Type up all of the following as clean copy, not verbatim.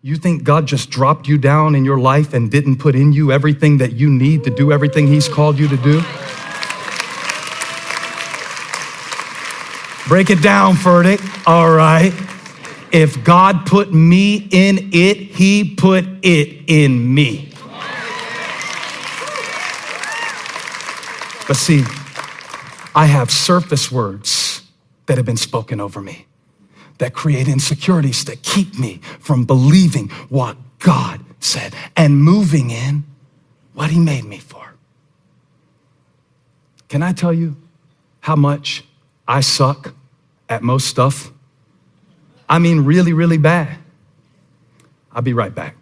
You think God just dropped you down in your life and didn't put in you everything that you need to do everything he's called you to do? Break it down, Furtick. All right. If God put me in it, he put it in me. But see, I have surface words that have been spoken over me that create insecurities that keep me from believing what God said and moving in what he made me for. Can I tell you how much I suck at most stuff? I mean, really, really bad. I'll be right back.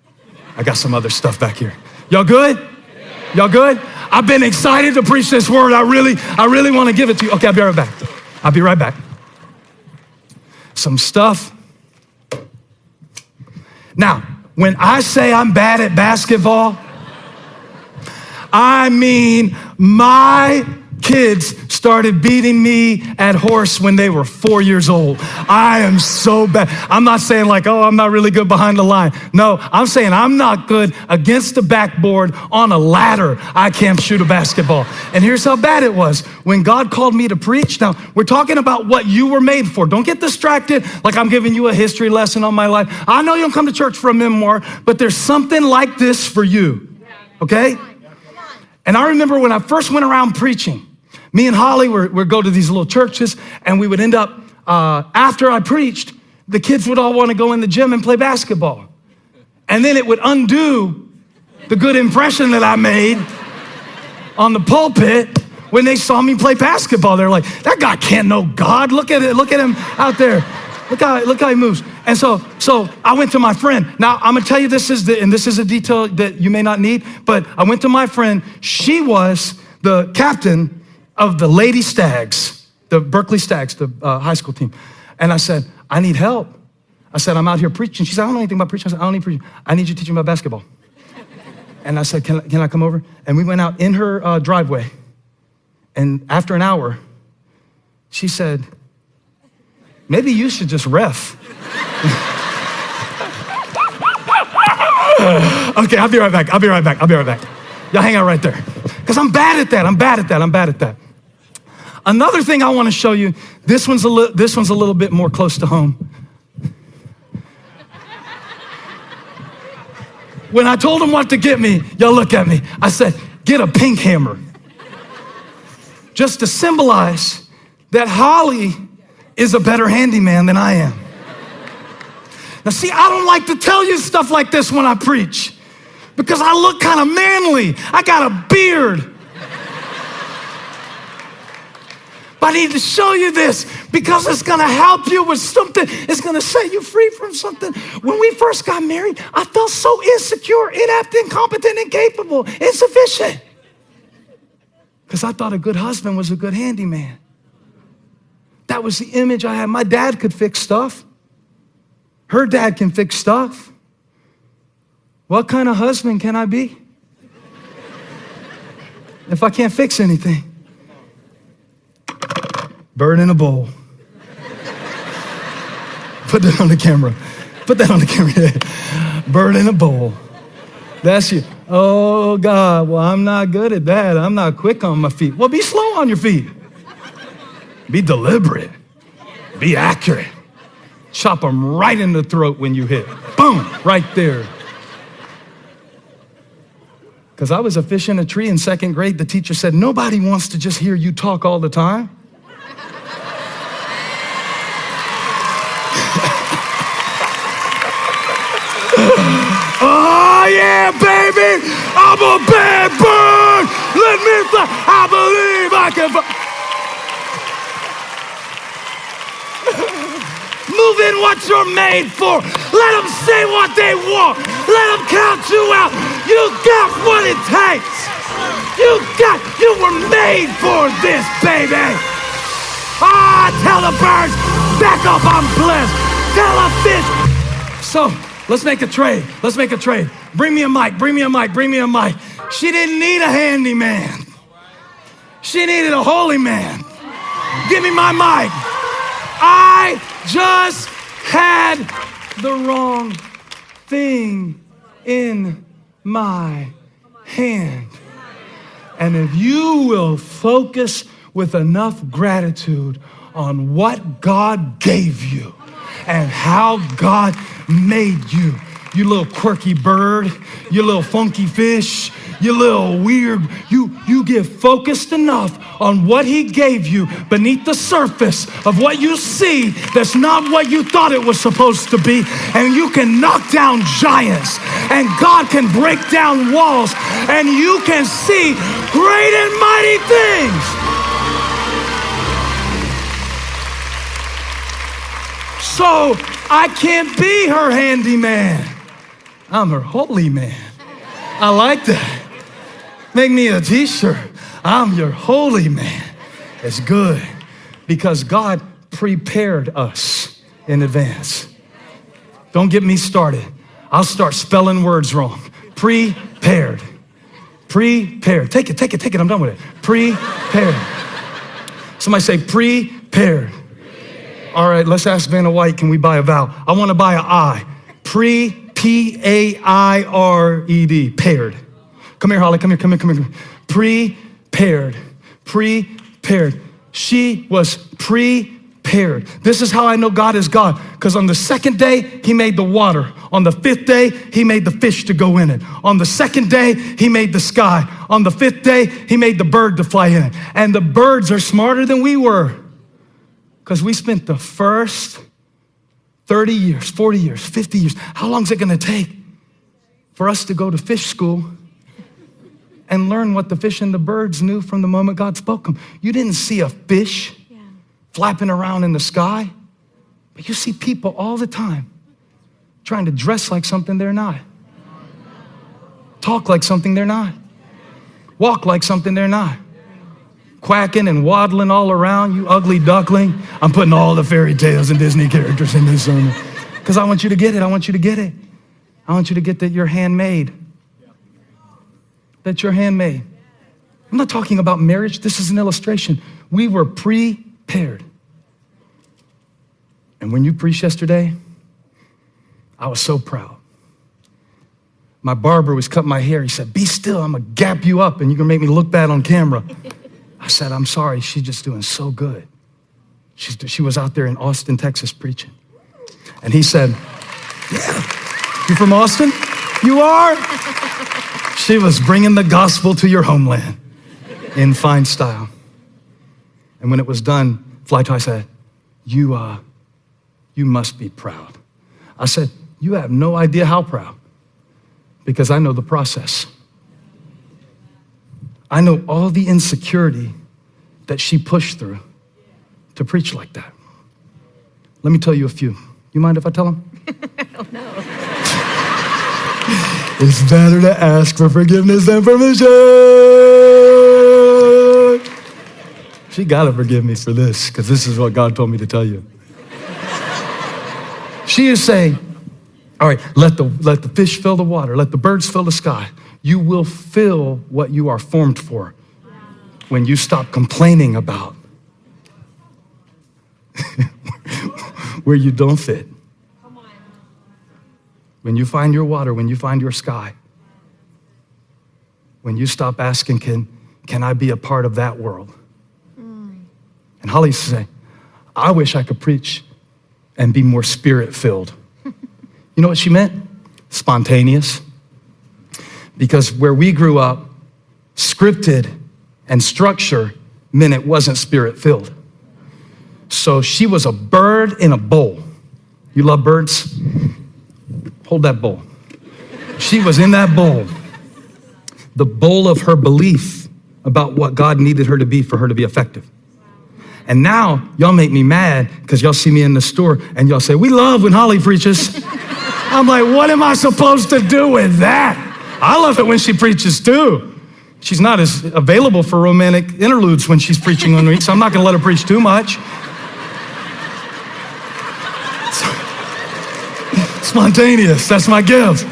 I got some other stuff back here. Y'all good? Y'all good? I've been excited to preach this word. I really want to give it to you. Okay, I'll be right back. I'll be right back. Some stuff. Now, when I say I'm bad at basketball, I mean my kids started beating me at horse when they were 4 years old. I am so bad. I'm not saying like, oh, I'm not really good behind the line. No, I'm saying I'm not good against the backboard on a ladder. I can't shoot a basketball. And here's how bad it was. When God called me to preach, now we're talking about what you were made for. Don't get distracted like I'm giving you a history lesson on my life. I know you don't come to church for a memoir, but there's something like this for you, okay? And I remember when I first went around preaching, me and Holly would go to these little churches, and we would end up, after I preached, the kids would all want to go in the gym and play basketball. And then it would undo the good impression that I made on the pulpit when they saw me play basketball. They're like, that guy can't know God. Look at it. Look at him out there. Look how he moves. And so I went to my friend. Now, I'm going to tell you this is a detail that you may not need, but I went to my friend. She was the captain of the Lady Stags, the Berkeley Stags, the high school team. And I said, I need help. I said, I'm out here preaching. She said, I don't know anything about preaching. I said, I don't need preaching. I need you to teach me about basketball. And I said, can I come over? And we went out in her driveway. And after an hour, she said, maybe you should just ref. Okay, I'll be right back. Y'all hang out right there. Because I'm bad at that. Another thing I want to show you, this one's a little bit more close to home. When I told them what to get me, y'all look at me. I said, get a pink hammer. Just to symbolize that Holly is a better handyman than I am. Now see, I don't like to tell you stuff like this when I preach because I look kind of manly. I got a beard. But I need to show you this because it's gonna help you with something. It's gonna set you free from something. When we first got married, I felt so insecure, inept, incompetent, incapable, insufficient. Because I thought a good husband was a good handyman. That was the image I had. My dad could fix stuff. Her dad can fix stuff. What kind of husband can I be if I can't fix anything? Bird in a bowl. Put that on the camera. Bird in a bowl. That's you. Oh, God, well, I'm not good at that. I'm not quick on my feet. Well, be slow on your feet. Be deliberate. Be accurate. Chop them right in the throat when you hit. Boom, right there. Because I was a fish in a tree in second grade. The teacher said, nobody wants to just hear you talk all the time. Oh, yeah, baby. I'm a bad bird. Let me fly. I believe I can fly. Move in what you're made for. Let them say what they want. Let them count you out. You got what it takes. You were made for this, baby. Tell the birds, back up, I'm blessed. Tell a fish. So, let's make a trade. Bring me a mic. She didn't need a handyman. She needed a holy man. Give me my mic. I just had the wrong thing in my hand. And if you will focus with enough gratitude on what God gave you and how God made you, you little quirky bird, you little funky fish, you little weird, you get focused enough on what he gave you beneath the surface of what you see that's not what you thought it was supposed to be, and you can knock down giants, and God can break down walls, and you can see great and mighty things. So I can't be her handyman. I'm her holy man. I like that. Make me a t-shirt. I'm your holy man. It's good because God prepared us in advance. Don't get me started. I'll start spelling words wrong. Prepared. Prepared. Take it. I'm done with it. Prepared. Somebody say prepared. All right, let's ask Vanna White, can we buy a vowel? I want to buy an I. P-A-I-R-E-D. Paired. Come here, Holly. Come here. Prepared. She was prepared. This is how I know God is God. Because on the second day, he made the water. On the fifth day, he made the fish to go in it. On the second day, he made the sky. On the fifth day, he made the bird to fly in it. And the birds are smarter than we were. Because we spent the first 30 years, 40 years, 50 years. How long is it going to take for us to go to fish school and learn what the fish and the birds knew from the moment God spoke them? You didn't see a fish flapping around in the sky, but you see people all the time trying to dress like something they're not, talk like something they're not, walk like something they're not. Quacking and waddling all around, you ugly duckling. I'm putting all the fairy tales and Disney characters in this sermon because I want you to get it. I want you to get that you're handmade. That you're handmade. I'm not talking about marriage. This is an illustration. We were prepared. And when you preached yesterday, I was so proud. My barber was cutting my hair. He said, be still. I'm going to gap you up and you're going to make me look bad on camera. I said, I'm sorry, she's just doing so good. She was out there in Austin, Texas preaching. And he said, yeah, you from Austin? You are? She was bringing the gospel to your homeland in fine style. And when it was done, Fly Tie said, you must be proud. I said, you have no idea how proud because I know the process. I know all the insecurity that she pushed through to preach like that. Let me tell you a few. You mind if I tell them? I don't know. It's better to ask for forgiveness than permission. She got to forgive me for this because this is what God told me to tell you. She is saying, all right, let the fish fill the water. Let the birds fill the sky. You will fill what you are formed for when you stop complaining about where you don't fit. When you find your water, when you find your sky, when you stop asking, can I be a part of that world? And Holly used to say, I wish I could preach and be more spirit-filled. You know what she meant? Spontaneous. Because where we grew up, scripted and structure meant it wasn't spirit-filled. So she was a bird in a bowl. You love birds? Hold that bowl. She was in that bowl, the bowl of her belief about what God needed her to be for her to be effective. And now y'all make me mad because y'all see me in the store and y'all say, we love when Holly preaches. I'm like, what am I supposed to do with that? I love it when she preaches too. She's not as available for romantic interludes when she's preaching on me, so I'm not gonna let her preach too much. Spontaneous, that's my gift.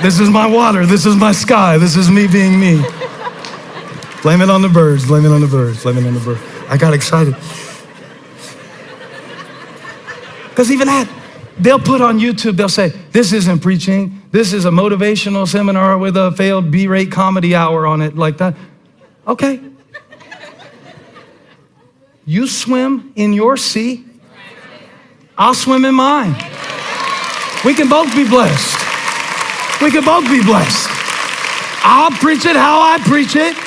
This is my water, this is my sky, this is me being me. Blame it on the birds, blame it on the birds, blame it on the birds. I got excited. Because even that, they'll put on YouTube, they'll say, this isn't preaching. This is a motivational seminar with a failed B-rate comedy hour on it like that. Okay. You swim in your sea. I'll swim in mine. We can both be blessed. We can both be blessed. I'll preach it how I preach it.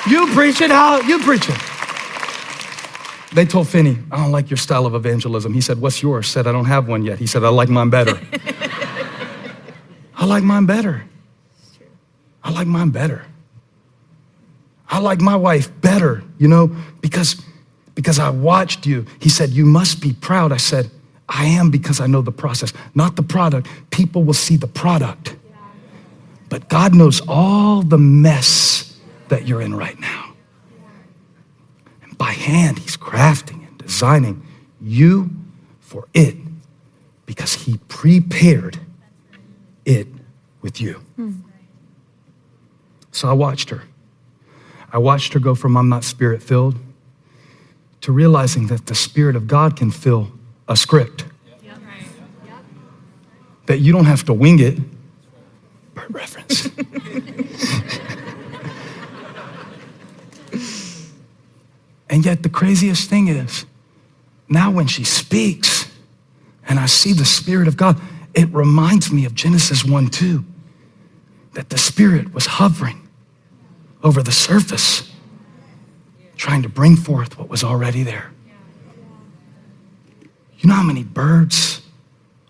You preach it how you preach it. They told Finney, I don't like your style of evangelism. He said, what's yours? Said, I don't have one yet. He said, I like mine better. I like mine better. I like mine better. I like my wife better, because I watched you. He said, you must be proud. I said, I am, because I know the process, not the product. People will see the product. But God knows all the mess that you're in right now. And by hand, he's crafting and designing you for it because he prepared it with you. So I watched her. I watched her go from I'm not spirit-filled to realizing that the Spirit of God can fill a script. That you don't have to wing it. Bird reference. And yet the craziest thing is, now when she speaks and I see the Spirit of God, it reminds me of Genesis 1:2, that the Spirit was hovering over the surface, trying to bring forth what was already there. You know how many birds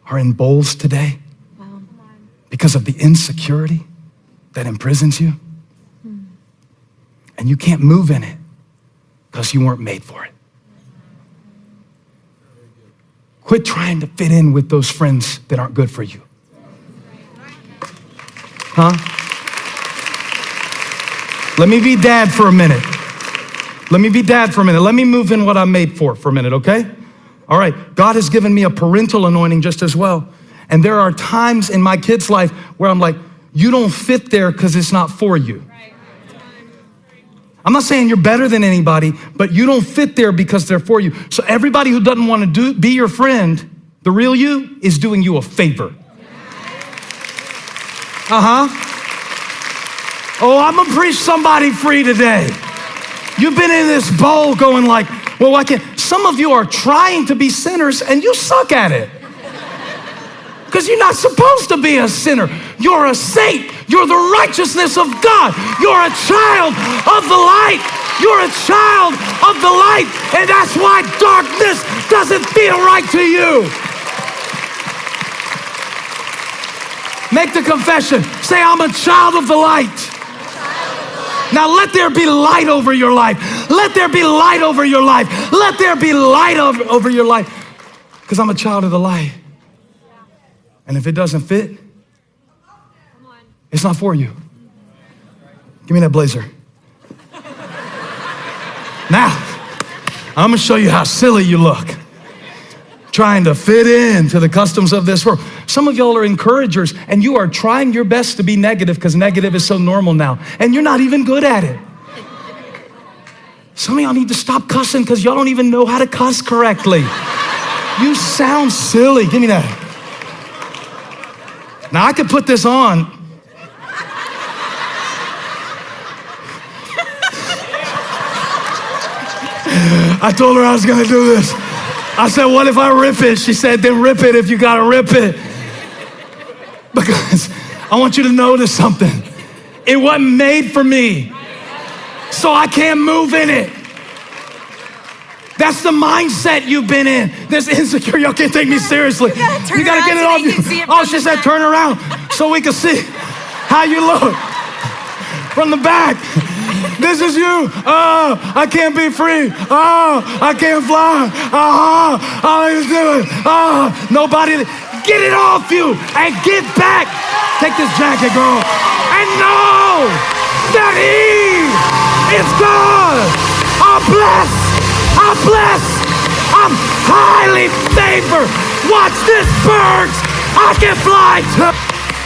are in bowls today because of the insecurity that imprisons you? And you can't move in it because you weren't made for it. Quit trying to fit in with those friends that aren't good for you. Huh? Let me be dad for a minute. Let me move in what I'm made for a minute, okay? All right, God has given me a parental anointing just as well. And there are times in my kid's life where I'm like, you don't fit there because it's not for you. I'm not saying you're better than anybody, but you don't fit there because they're for you. So everybody who doesn't want to be your friend, the real you, is doing you a favor. Oh, I'm gonna preach somebody free today. You've been in this bowl going like, well, why can't? Some of you are trying to be sinners and you suck at it. Because you're not supposed to be a sinner. You're a saint. You're the righteousness of God. You're a child of the light. You're a child of the light. And that's why darkness doesn't feel right to you. Make the confession. Say, I'm a child of the light. Now let there be light over your life. Let there be light over your life. Let there be light over your life. Because I'm a child of the light. And if it doesn't fit, it's not for you. Give me that blazer. Now, I'm gonna show you how silly you look. Trying to fit into the customs of this world. Some of y'all are encouragers and you are trying your best to be negative because negative is so normal now. And you're not even good at it. Some of y'all need to stop cussing because y'all don't even know how to cuss correctly. You sound silly. Give me that. Now I could put this on. I told her I was gonna do this. I said, what if I rip it? She said, then rip it if you gotta rip it. Because I want you to notice something. It wasn't made for me, so I can't move in it. That's the mindset you've been in. This insecurity, y'all can't take me seriously. You gotta get it off you. Oh, she said turn around so we can see how you look from the back. This is you. Oh, I can't be free. Oh, I can't fly. Oh, all he's doing. Oh, nobody. Get it off you and get back. Take this jacket, girl, and know that he is God. I'm blessed. I'm blessed. I'm highly favored. Watch this, birds. I can fly too.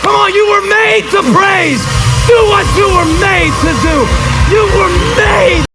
Come on, you were made to praise. Do what you were made to do. You were made.